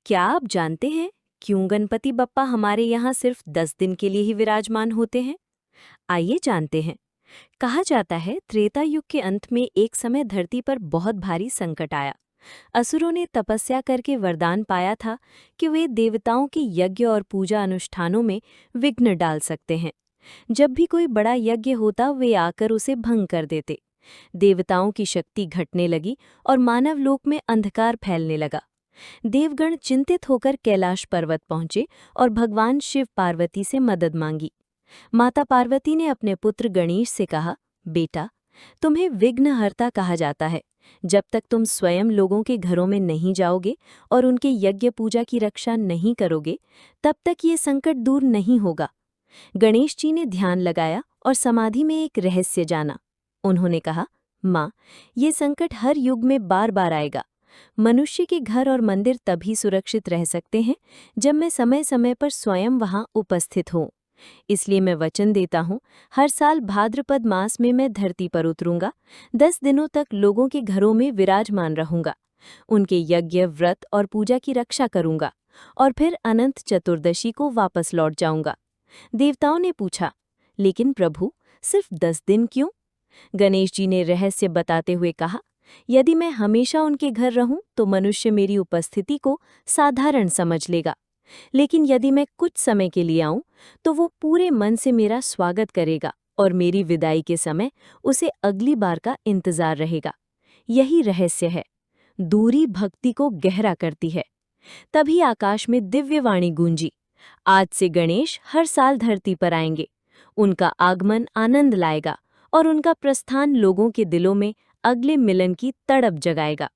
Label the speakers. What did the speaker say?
Speaker 1: क्या आप जानते हैं क्यों गणपति बप्पा हमारे यहाँ सिर्फ 10 दिन के लिए ही विराजमान होते हैं? आइए जानते हैं। कहा जाता है त्रेता युग के अंत में एक समय धरती पर बहुत भारी संकट आया। असुरों ने तपस्या करके वरदान पाया था कि वे देवताओं के यज्ञ और पूजा अनुष्ठानों में विघ्न डाल सकते हैं। जब भी कोई बड़ा यज्ञ होता वे आकर उसे भंग कर देते। देवताओं की शक्ति घटने लगी और मानव लोक में अंधकार फैलने लगा। देवगण चिंतित होकर कैलाश पर्वत पहुंचे और भगवान शिव पार्वती से मदद मांगी। माता पार्वती ने अपने पुत्र गणेश से कहा, बेटा, तुम्हें विघ्नहर्ता कहा जाता है। जब तक तुम स्वयं लोगों के घरों में नहीं जाओगे और उनके यज्ञ पूजा की रक्षा नहीं करोगे, तब तक ये संकट दूर नहीं होगा। गणेश जी ने ध्यान लगाया और समाधि में एक रहस्य जाना। उन्होंने कहा, माँ, ये संकट हर युग में बार बार आएगा। मनुष्य के घर और मंदिर तभी सुरक्षित रह सकते हैं जब मैं समय समय पर स्वयं वहां उपस्थित हूँ। इसलिए मैं वचन देता हूँ, हर साल भाद्रपद मास में मैं धरती पर उतरूंगा। 10 दिनों तक लोगों के घरों में विराजमान रहूंगा, उनके यज्ञ, व्रत और पूजा की रक्षा करूंगा और फिर अनंत चतुर्दशी को वापस लौट जाऊंगा। देवताओं ने पूछा, लेकिन प्रभु, सिर्फ 10 दिन क्यों? गणेश जी ने रहस्य बताते हुए कहा, यदि मैं हमेशा उनके घर रहूं तो मनुष्य मेरी उपस्थिति को साधारण समझ लेगा, लेकिन यदि मैं कुछ समय के लिए आऊं तो वो पूरे मन से मेरा स्वागत करेगा और मेरी विदाई के समय उसे अगली बार का इंतजार रहेगा। यही रहस्य है। दूरी भक्ति को गहरा करती है। तभी आकाश में दिव्य वाणी गूंजी, आज से गणेश हर साल धरती पर आएंगे। उनका आगमन आनंद लाएगा और उनका प्रस्थान लोगों के दिलों में अगले मिलन की तड़प जगाएगा।